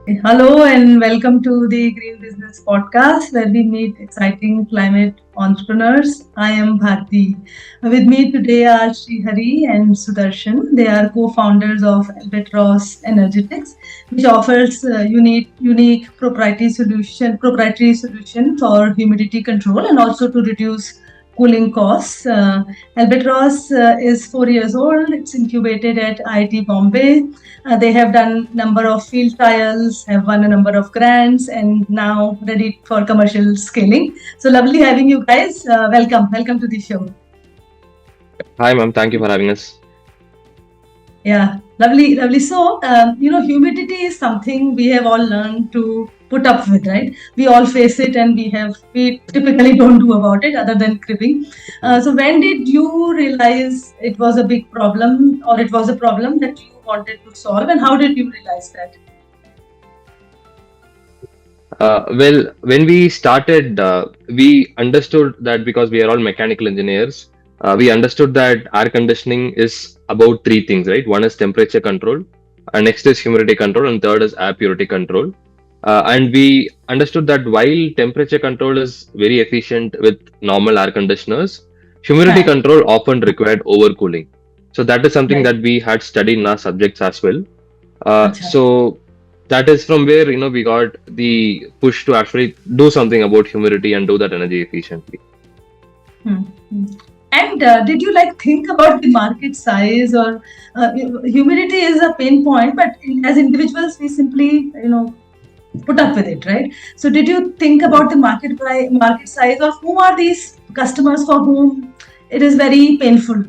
Hello and welcome to the Green Business Podcast where we meet exciting climate entrepreneurs. I am Bharti. With me today are Sri Hari and Sudarshan. They are co-founders of Albatross Energetics, which offers unique proprietary solution for humidity control and also to reduce cooling costs. Albatross is 4 years old. It's incubated at IIT Bombay. They have done number of field trials, have won a number of grants, and now ready for commercial scaling. So lovely having you guys. Welcome to the show. Hi, ma'am. Thank you for having us. Yeah, lovely. So, humidity is something we have all learned to put up with, right? We all face it, and we typically don't do about it other than cribbing. So, when did you realize it was a big problem, or it was a problem that you wanted to solve, and how did you realize that? Well, when we started, we understood that because we are all mechanical engineers, we understood that air conditioning is about three things, right? One is temperature control, next is humidity control, and third is air purity control. And we understood that while temperature control is very efficient with normal air conditioners, humidity Right, control often required overcooling. So that is something right. that we had studied in our subjects as well. Acha. So that is from where we got the push to actually do something about humidity and do that energy efficiently. Hmm. Hmm. And did you like think about the market size or humidity is a pain point, but as individuals we simply put up with it, right? So did you think about the market size or who are these customers for whom it is very painful,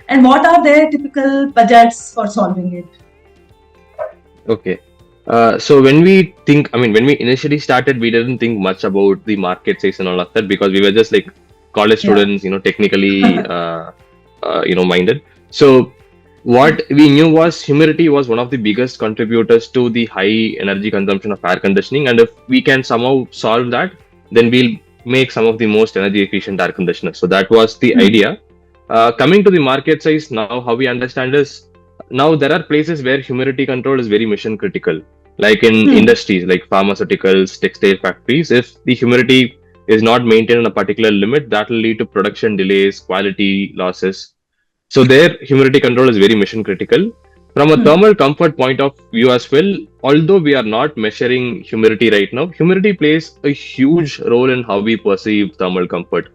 and what are their typical budgets for solving it? Okay. So when we think, when we initially started, we didn't think much about the market size and all of that because we were just like college Yeah. students, technically, minded. So what we knew was humidity was one of the biggest contributors to the high energy consumption of air conditioning, and if we can somehow solve that, then we'll make some of the most energy efficient air conditioners. So that was the Hmm. idea. Coming to the market size now, how we understand is now there are places where humidity control is very mission critical, like in Hmm. industries like pharmaceuticals, textile factories. If the humidity is not maintained in a particular limit, that will lead to production delays, quality losses. So there, humidity control is very mission critical. From a Hmm. thermal comfort point of view as well, although we are not measuring humidity right now, humidity plays a huge role in how we perceive thermal comfort.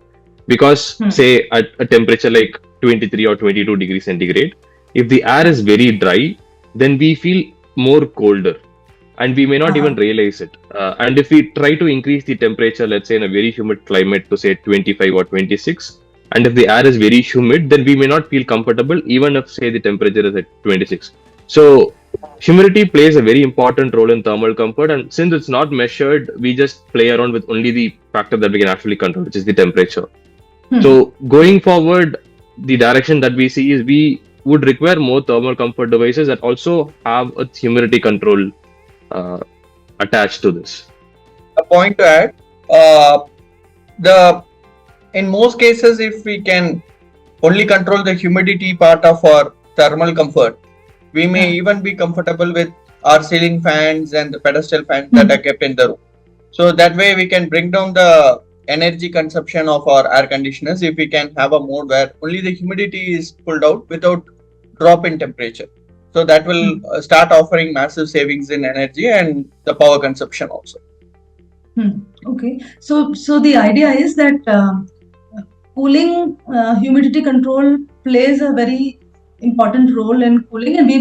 Because, Hmm. say, at a temperature like 23 or 22 degrees centigrade, if the air is Right. very dry, then we feel more colder and we may not even Uh-huh. realize it. And if we try to increase the temperature, let's say in a very humid climate to say 25 or 26, and if the air is very humid, then we may not feel comfortable even if say the temperature is at 26. So humidity plays a very important role in thermal comfort, and since it's not measured, we just play around with only the factor that we can actually control, which is the temperature. Hmm. So going forward, the direction that we see is we would require more thermal comfort devices that also have a humidity control uh, attached to this. A point to add, uh, the in most cases, if we can only control the humidity part of our thermal comfort, we may Yeah. even be comfortable with our ceiling fans and the pedestal fans that Hmm. are kept in the room. So that way we can bring down the energy consumption of our air conditioners if we can have a mode where only the humidity is pulled out without drop in temperature. So that will Hmm. start offering massive savings in energy and the power consumption also. Hmm. Okay. So the idea is that cooling, humidity control plays a very important role in cooling, and we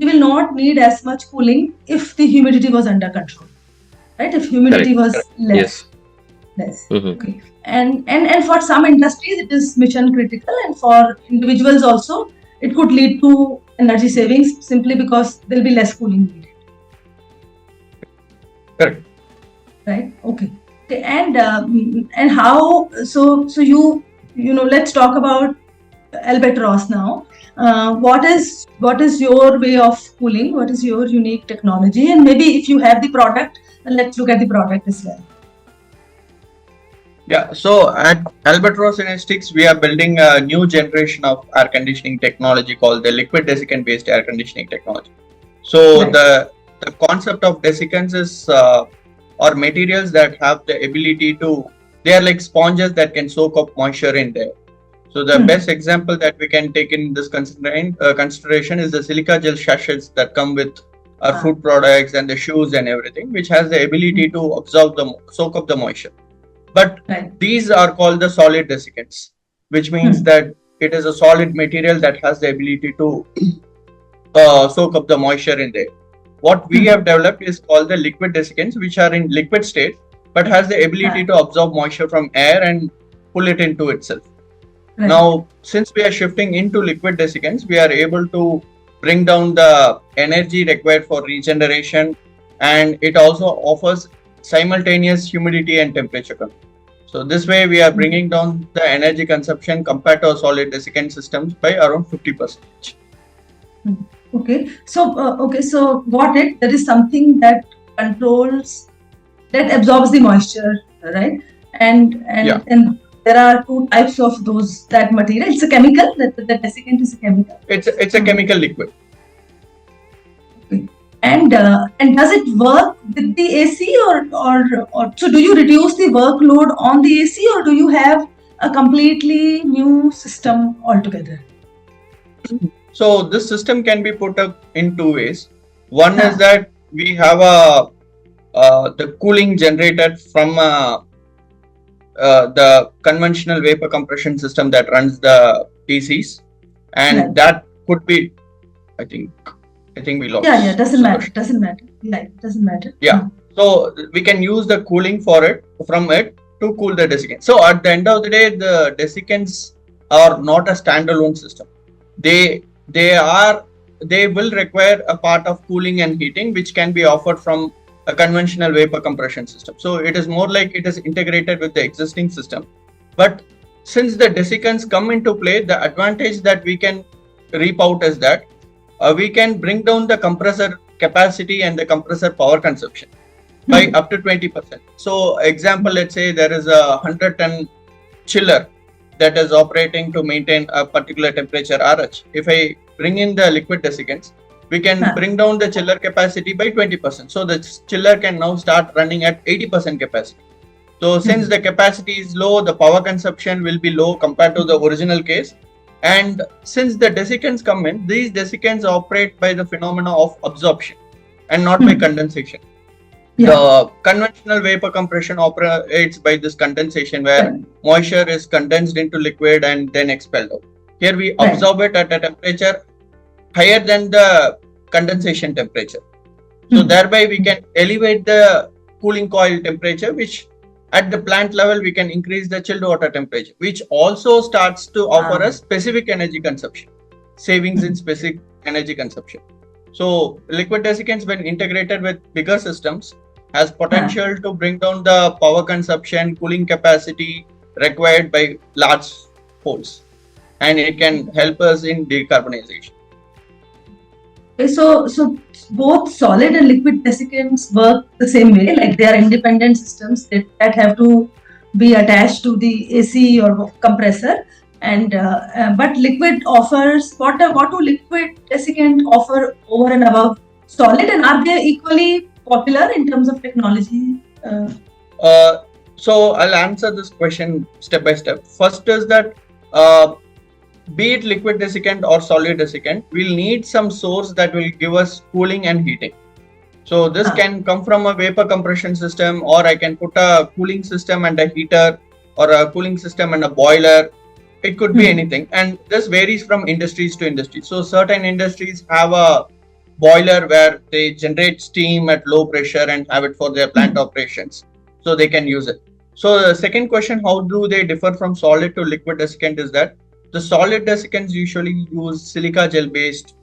will not need as much cooling if the humidity was under control, right? If humidity Correct. was Yes. less. Hmm. Okay. And for some industries it is mission critical, and for individuals also it could lead to energy savings simply because there'll be less cooling needed. Correct. Right. Okay. Okay. And how? So let's talk about Albatross now. What is your way of cooling? What is your unique technology? And maybe if you have the product, let's look at the product as well. Yeah, so at Albatross Energetics, we are building a new generation of air conditioning technology called the liquid desiccant based air conditioning technology. So Right. the concept of desiccants is or materials that have the ability to, they are like sponges that can soak up moisture in there. So the best example that we can take in this consideration is the silica gel sachets that come with our food products and the shoes and everything, which has the ability to soak up the moisture. But these are called the solid desiccants, which means that it is a solid material that has the ability to soak up the moisture in there. What we have developed is called the liquid desiccants, which are in liquid state but has the ability to absorb moisture from air and pull it into itself. Now, since we are shifting into liquid desiccants, we are able to bring down the energy required for regeneration, and it also offers simultaneous humidity and temperature control. So this way we are bringing down the energy consumption compared to solid desiccant systems by around 50%. Okay, so got it. There is something that controls, that absorbs the moisture, right? And there are two types of that material. It's a chemical. The desiccant is a chemical. It's a chemical liquid. Okay. And does it work with the AC or so? Do you reduce the workload on the AC, or do you have a completely new system altogether? So this system can be put up in two ways. One is that we have the cooling generated from the conventional vapor compression system that runs the PCs, and that could be, I think we lost. Yeah, doesn't matter. Yeah, doesn't matter. Yeah, so we can use the cooling from it to cool the desiccants. So at the end of the day, the desiccants are not a standalone system. They will require a part of cooling and heating, which can be offered from a conventional vapor compression system. So it is more like it is integrated with the existing system. But since the desiccants come into play, the advantage that we can reap out is that we can bring down the compressor capacity and the compressor power consumption by up to 20%. So example, let's say there is a 100-ton chiller that is operating to maintain a particular temperature RH. If I bring in the liquid desiccants, we can bring down the chiller capacity by 20%. So the chiller can now start running at 80% capacity. So since the capacity is low, the power consumption will be low compared to the original case. And since the desiccants come in, these desiccants operate by the phenomena of absorption and not by condensation. The conventional vapor compression operates by this condensation, where moisture is condensed into liquid and then expelled out. Here we absorb it at a temperature higher than the condensation temperature. So thereby we can elevate the cooling coil temperature, which at the plant level we can increase the chilled water temperature, which also starts to offer us specific energy consumption, savings in specific energy consumption. So liquid desiccants, when integrated with bigger systems, has potential to bring down the power consumption, cooling capacity required by large holes, and it can help us in decarbonization. Okay, so both solid and liquid desiccants work the same way, like they are independent systems that have to be attached to the AC or compressor. And but liquid offers, what do liquid desiccant offer over and above solid, and are they equally popular in terms of technology? So I'll answer this question step by step. First is that be it liquid desiccant or solid desiccant, we'll need some source that will give us cooling and heating. So this can come from a vapor compression system, or I can put a cooling system and a heater, or a cooling system and a boiler. It could be anything, and this varies from industries to industry. So certain industries have a boiler where they generate steam at low pressure and have it for their plant operations, so they can use it. So the second question, how do they differ from solid to liquid desiccant, is that the solid desiccants usually use silica gel based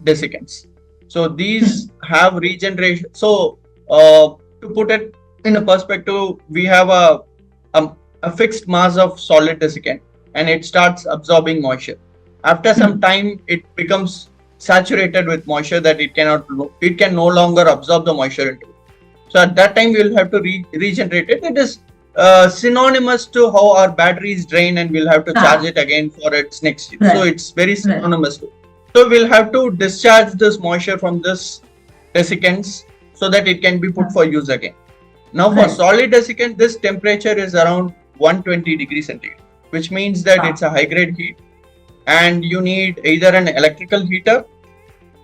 desiccants. So these have regeneration. So to put it in a perspective, we have a fixed mass of solid desiccant, and it starts absorbing moisture. After some time, it becomes saturated with moisture that it can no longer absorb the moisture into it. So at that time, we will have to regenerate it. It is synonymous to how our batteries drain, and we'll have to charge it again for its next use. So it's very synonymous to. So we'll have to discharge this moisture from this desiccants so that it can be put uh, for use again. Now for right. solid desiccant, this temperature is around 120 degrees centigrade, which means that Ah, it's a high grade heat and you need either an electrical heater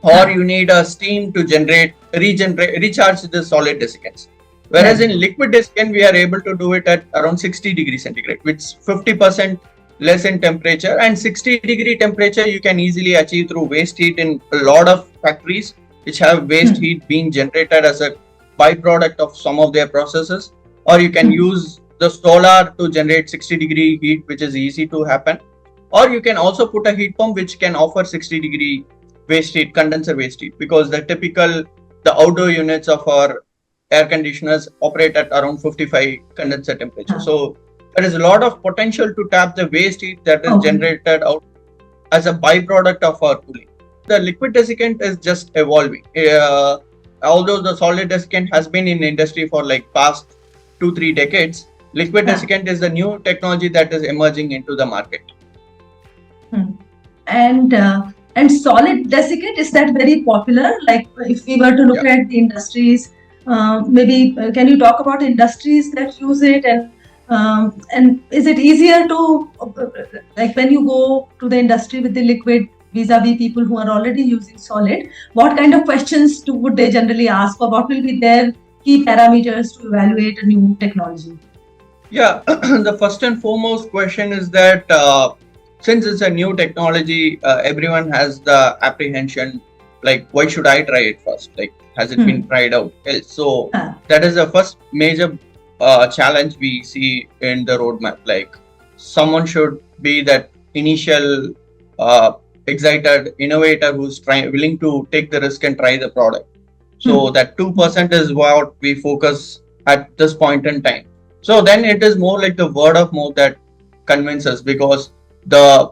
or ah, you need a steam to recharge the solid desiccants. Whereas right. in liquid desiccant, we are able to do it at around 60 degrees centigrade, which is 50% less in temperature. And 60-degree temperature you can easily achieve through waste heat in a lot of factories which have waste Hmm, heat being generated as a byproduct of some of their processes. Or you can hmm, use the solar to generate 60-degree heat, which is easy to happen. Or you can also put a heat pump which can offer 60-degree waste heat, condenser waste heat, because the outdoor units of our air conditioners operate at around 55 condenser temperature. ah, So there is a lot of potential to tap the waste heat that is okay. generated out as a byproduct of our cooling. The liquid desiccant is just evolving. Although the solid desiccant has been in industry for like past 2-3 decades, liquid Ah, desiccant is the new technology that is emerging into the market. hmm. And solid desiccant, is that very popular? Like if we were to look Yeah. at the industries, maybe can you talk about industries that use it, and is it easier to like when you go to the industry with the liquid vis-a-vis people who are already using solid, what kind of questions would they generally ask, or what will be their key parameters to evaluate a new technology? Yeah, the first and foremost question is that since it's a new technology, everyone has the apprehension like, why should I try it first? Like, has it Hmm. been tried out else? So, Ah, that is the first major challenge we see in the roadmap. Like, someone should be that initial uh, excited innovator who's willing to take the risk and try the product. So, hmm. that 2% is what we focus at this point in time. So then it is more like the word of mouth that convinces, because the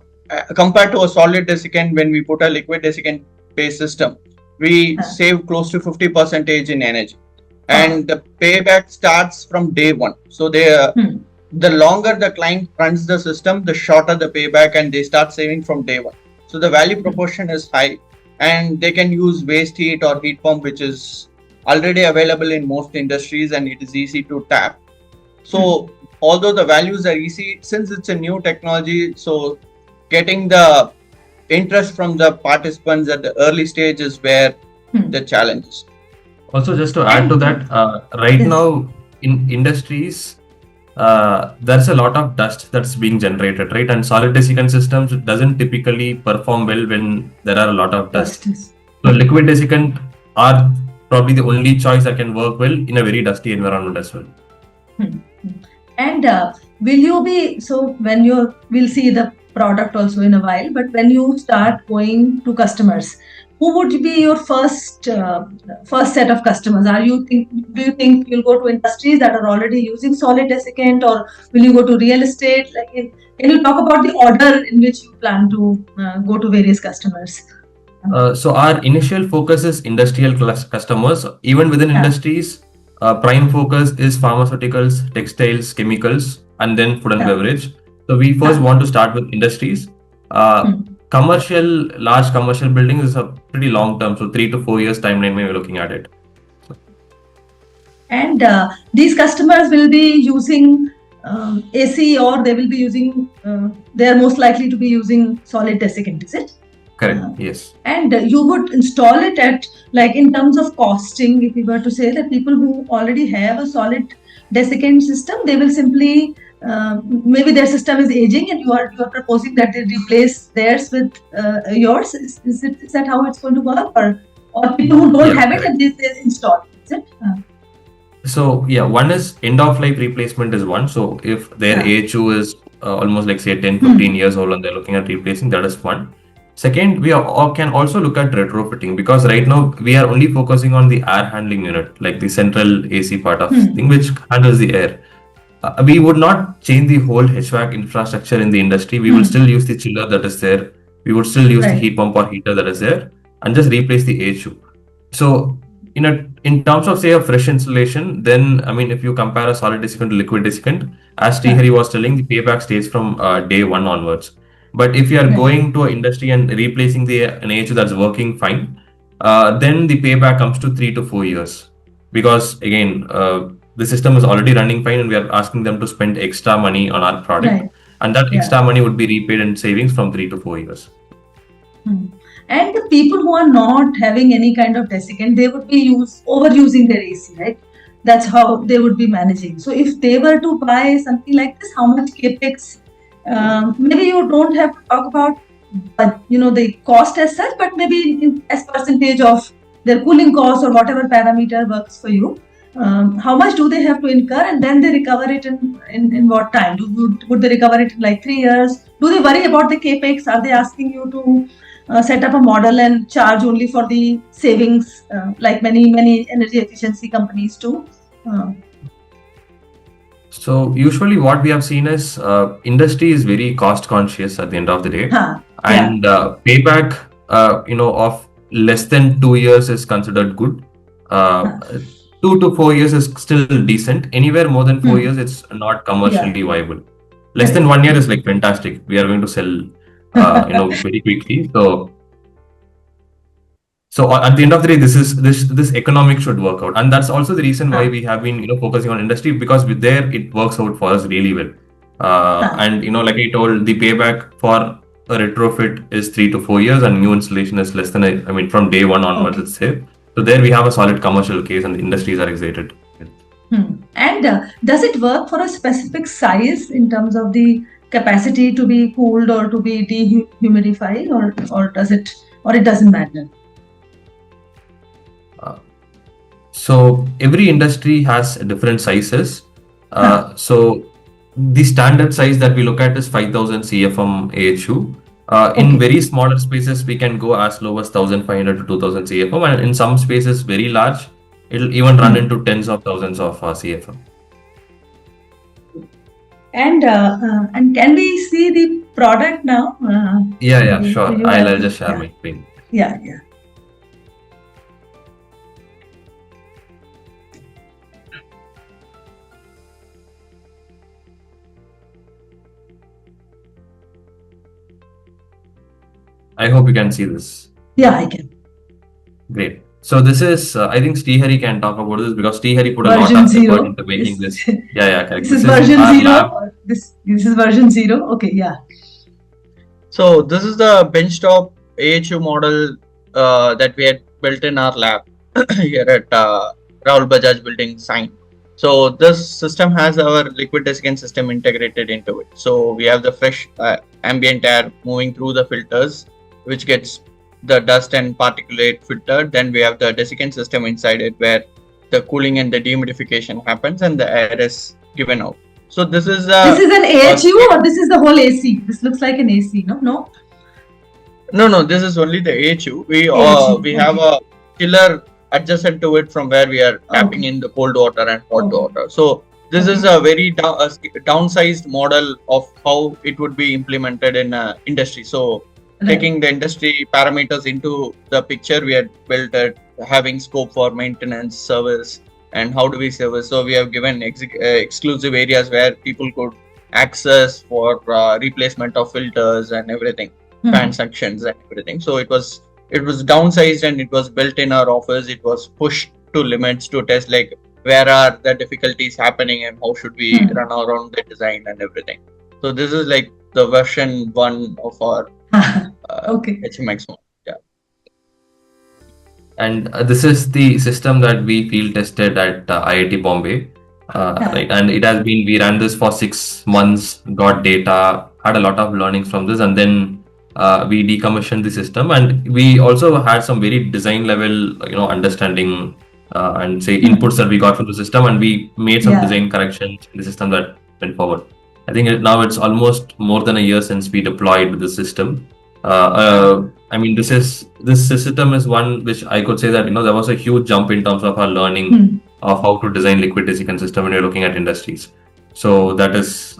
compared to a solid desiccant, when we put a liquid desiccant based system, we Ah, save close to 50% in energy, wow. and the payback starts from day one. So Hmm. the longer the client runs the system, the shorter the payback, and they start saving from day one. So the value Hmm. proportion is high, and they can use waste heat or heat pump, which is already available in most industries, and it is easy to tap. Hmm. So although the values are easy, since it's a new technology, so getting the interest from the participants at the early stage is where Hmm. the challenge is. Also, just to add to And that, right yes. now in industries, there's a lot of dust that's being generated, right? And solid desiccant systems doesn't typically perform well when there are a lot of dust. Justice. So liquid desiccant are probably the only choice that can work well in a very dusty environment as well. Hmm. And will you be so when we'll see the product also in a while, but when you start going to customers, who would be your first set of customers? Do you think you'll go to industries that are already using solid desiccant, or will you go to real estate? Can you talk about the order in which you plan to go to various customers? So our initial focus is industrial customers. Even within Yeah. industries, prime focus is pharmaceuticals, textiles, chemicals, and then food and Yeah. beverage. So we first Yeah. want to start with industries. Uh, Hmm. Commercial, large commercial buildings is a pretty long term, so 3 to 4 years timeline when we're looking at it. And these customers will be using AC, or they will be using, they are most likely to be using solid desiccant, is it? Correct. Uh, Yes. and you would install it at, like in terms of costing, if we were to say that people who already have a solid desiccant system, they will simply, maybe their system is aging and you are proposing that they replace theirs with yours. Is that how it's going to work? Or people who don't Yeah. have it Correct. and they install, is it? So yeah, one is end of life replacement is one. So if their Yeah. AHU is almost like say 10, Hmm. 15 years old and they're looking at replacing, that is one. Second, can also look at retrofitting, because right now we are only focusing on the air handling unit, like the central AC part of Hmm. thing, which handles the air. We would not change the whole HVAC infrastructure in the industry. We will Hmm. still use the chiller that is there. We would still use the Right. heat pump or heater that is there and just replace the AHU. So in terms of say a fresh installation, then I mean if you compare a solid desiccant to liquid desiccant, as Yeah. Srihari was telling, the payback stays from day one onwards. But if you are Right. going to an industry and replacing an AHU that's working fine, then the payback comes to 3 to 4 years. Because again, the system is already running fine and we are asking them to spend extra money on our product. Right. And that Yeah. extra money would be repaid in savings from 3 to 4 years. And the people who are not having any kind of desiccant, they would be overusing their AC, right? That's how they would be managing. So if they were to buy something like this, how much capex? Maybe you don't have to talk about, the cost as such, but maybe as percentage of their cooling cost or whatever parameter works for you. How much do they have to incur, and then they recover it in what time? Would they recover it in like 3 years? Do they worry about the capex? Are they asking you to set up a model and charge only for the savings, like many energy efficiency companies do? So usually what we have seen is industry is very cost conscious at the end of the day. And payback of less than 2 years is considered good. 2 to 4 years is still decent. Anywhere more than 4 years, it's not commercially viable. Less than 1 year is like fantastic. We are going to sell very quickly. So at the end of the day, this economic should work out, and that's also the reason why we have been focusing on industry, because with there it works out for us really well. And like I told, the payback for a retrofit is 3 to 4 years, and new installation is less than from day one onwards. It's safe. So there we have a solid commercial case, and the industries are excited. And does it work for a specific size in terms of the capacity to be cooled or to be dehumidified, or it doesn't matter? So every industry has different sizes. So the standard size that we look at is 5,000 CFM AHU. In very smaller spaces, we can go as low as 1,500 to 2,000 CFM, and in some spaces very large, it'll even run into tens of thousands of CFM. And can we see the product now? Yeah, sure. I'll just share my screen. Yeah. I hope you can see this. Yeah, I can. Great. So this is, I think Srihari can talk about this, because Srihari put a version lot of 0. effort into making this. Yeah, correct. This is version 0. This is version 0. Okay, yeah. So this is the benchtop AHU model that we had built in our lab here at Rahul Bajaj Building Sign. So this system has our liquid desiccant system integrated into it. So we have the fresh ambient air moving through the filters, which gets the dust and particulate filtered. Then we have the desiccant system inside it, where the cooling and the dehumidification happens and the air is given out. So this is an AHU or this is the whole AC? This looks like an AC, no? No, this is only the AHU. We have a chiller adjacent to it from where we are tapping in the cold water and hot water. So this is a very downsized model of how it would be implemented in industry. So taking the industry parameters into the picture, we had built it, having scope for maintenance, service, and how do we service. So we have given exclusive areas where people could access for replacement of filters and everything, fan sections and everything. So it was downsized and it was built in our office. It was pushed to limits to test like where are the difficulties happening and how should we run around the design and everything. So this is like the version 1 of our HMX model. Yeah. And this is the system that we field tested at IIT Bombay. Right, and we ran this for 6 months, got data, had a lot of learnings from this, and then we decommissioned the system. And we also had some very design level, understanding and say inputs that we got from the system, and we made some design corrections in the system that went forward. I think now it's almost more than a year since we deployed the system. This system is one which I could say that there was a huge jump in terms of our learning of how to design liquid desiccant system when you're looking at industries. So that is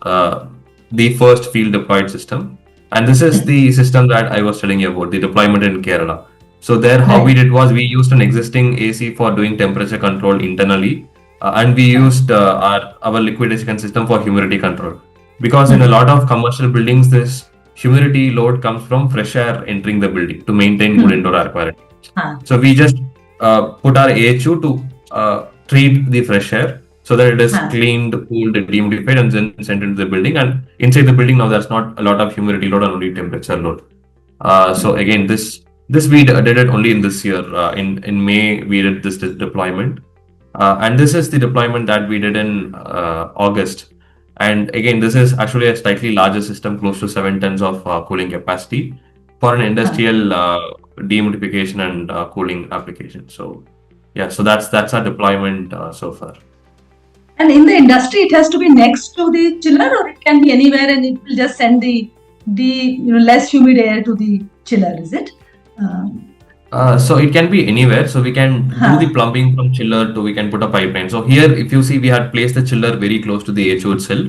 the first field deployed system, and this is the system that I was telling you about, the deployment in Kerala. So there, how we did was we used an existing AC for doing temperature control internally, and we used our liquid desiccant system for humidity control, because in a lot of commercial buildings, this humidity load comes from fresh air entering the building to maintain good indoor air quality. Huh. So we just put our AHU to treat the fresh air so that it is Huh. cleaned, cooled, dehumidified, and then sent into the building. And inside the building now there's not a lot of humidity load and only temperature load. So again, this we did it only in this year. In May we did this deployment, and this is the deployment that we did in August. And again, this is actually a slightly larger system, close to 7 tons of cooling capacity for an Huh. industrial dehumidification and cooling application. So yeah, so that's our deployment so far. And in the industry, it has to be next to the chiller, or it can be anywhere, and it will just send the less humid air to the chiller. Is it? So it can be anywhere. So we can do Huh. the plumbing from chiller to we can put a pipeline. So here, if you see, we had placed the chiller very close to the HO itself.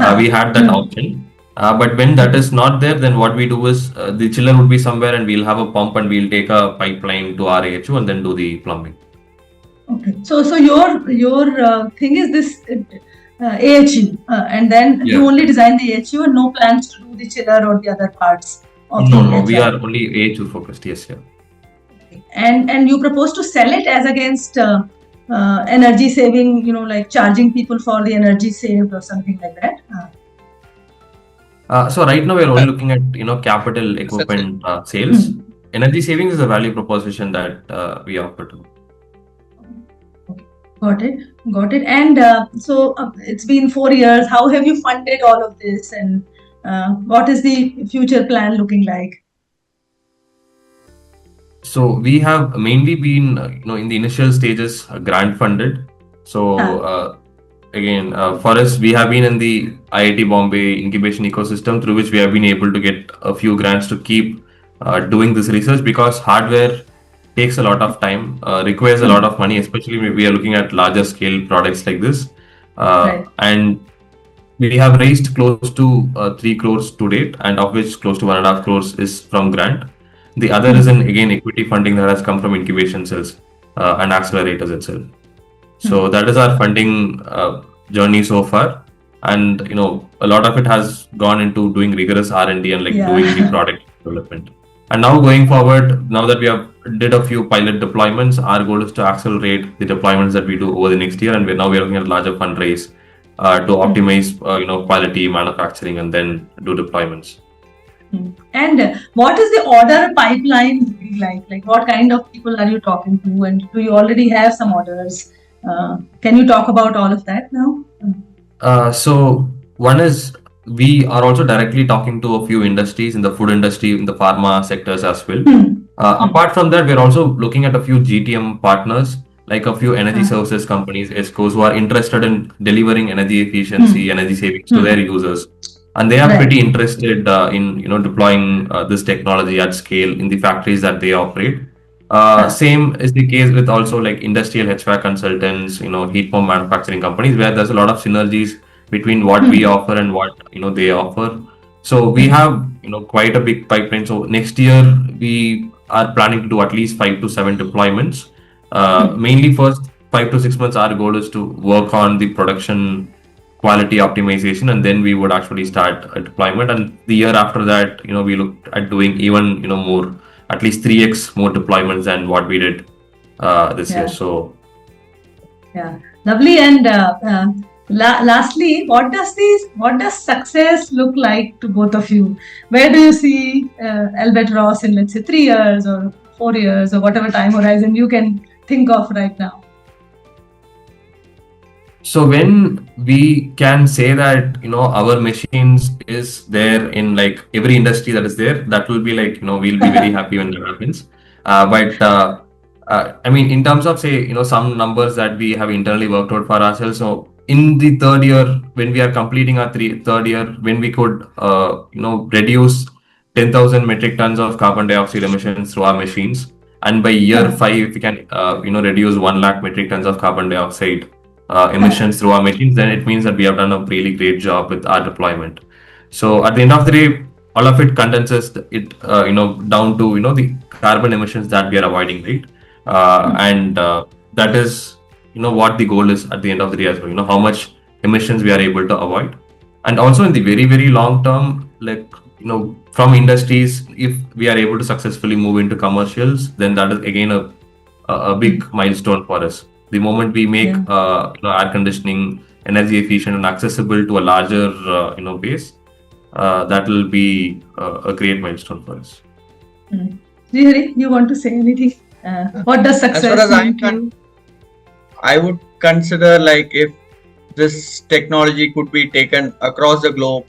Huh. We had that option. But when that is not there, then what we do is the chiller would be somewhere and we'll have a pump and we'll take a pipeline to our HO and then do the plumbing. Okay. So your thing is this AHU, and then you Yeah. only design the AHU and no plans to do the chiller or the other parts of No, the no, we HVAC. are only AHO focused. Yes, yeah. And you propose to sell it as against energy saving, like charging people for the energy saved or something like that. So right now we're only looking at capital equipment sales. Energy savings is a value proposition that we offer to. Got it. And so it's been 4 years. How have you funded all of this, and what is the future plan looking like? So we have mainly been, in the initial stages, grant funded. So again, for us, we have been in the IIT Bombay incubation ecosystem through which we have been able to get a few grants to keep doing this research, because hardware takes a lot of time, requires a lot of money, especially when we are looking at larger scale products like this. Right. And we have raised close to 3 crores to date, and of which close to 1.5 crores is from grant. The other is again equity funding that has come from incubation cells and accelerators itself. So that is our funding journey so far, and a lot of it has gone into doing rigorous R&D and doing the product development. And now going forward, now that we have did a few pilot deployments, our goal is to accelerate the deployments that we do over the next year, and we're looking at a larger fundraise to optimize quality manufacturing and then do deployments. And what is the order pipeline looking like? Like, what kind of people are you talking to, and do you already have some orders? Can you talk about all of that now? So one is we are also directly talking to a few industries in the food industry, in the pharma sectors as well. Apart from that, we're also looking at a few GTM partners, like a few energy services companies, ESCOs, who are interested in delivering energy efficiency, energy savings to their users. And they are pretty interested in deploying this technology at scale in the factories that they operate. Same is the case with also like industrial HVAC consultants, heat pump manufacturing companies, where there's a lot of synergies between what we offer and what they offer. So we have quite a big pipeline. So next year we are planning to do at least 5 to 7 deployments. Mainly first 5 to 6 months, our goal is to work on the production quality optimization, and then we would actually start a deployment. And the year after that, we looked at doing even more, at least 3x more deployments than what we did this year. So yeah, lovely. And lastly, what does success look like to both of you? Where do you see Albatross in, let's say, 3 years or 4 years or whatever time horizon you can think of right now? So when we can say that our machines is there in like every industry that is there, that will be like we'll be very happy when that happens. But I mean, in terms of say some numbers that we have internally worked out for ourselves. So in the third year, when we are completing our third year, when we could reduce 10,000 metric tons of carbon dioxide emissions through our machines, and by year 5 we can reduce 1 lakh metric tons of carbon dioxide emissions through our machines, then it means that we have done a really great job with our deployment. So at the end of the day, all of it condenses it down to the carbon emissions that we are avoiding, right? And that is what the goal is at the end of the day as well. How much emissions we are able to avoid, and also in the very very long term, like from industries, if we are able to successfully move into commercials, then that is again a big milestone for us. The moment we make air conditioning energy efficient and accessible to a larger base, that will be a great milestone for us. Srihari, you want to say anything? What does success mean to you? I would consider like if this technology could be taken across the globe,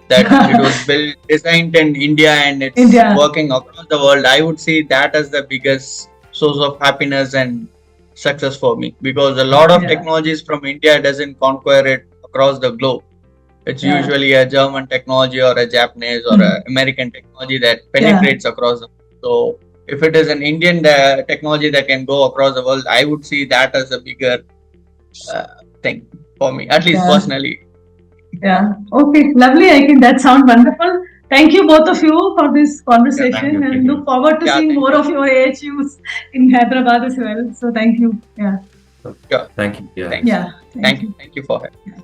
that it was built, designed in India and it's working across the world, I would see that as the biggest source of happiness and success for me, because a lot of technologies from India doesn't conquer it across the globe. It's usually a German technology or a Japanese or an American technology that penetrates across the world. So if it is an Indian technology that can go across the world, I would see that as a bigger thing for me, at least personally. Yeah. Okay. Lovely. I think that sounds wonderful. Thank you both of you for this conversation, and look forward to seeing more of your AHUs in Hyderabad as well. So thank you. Thank you. Thank you for having me.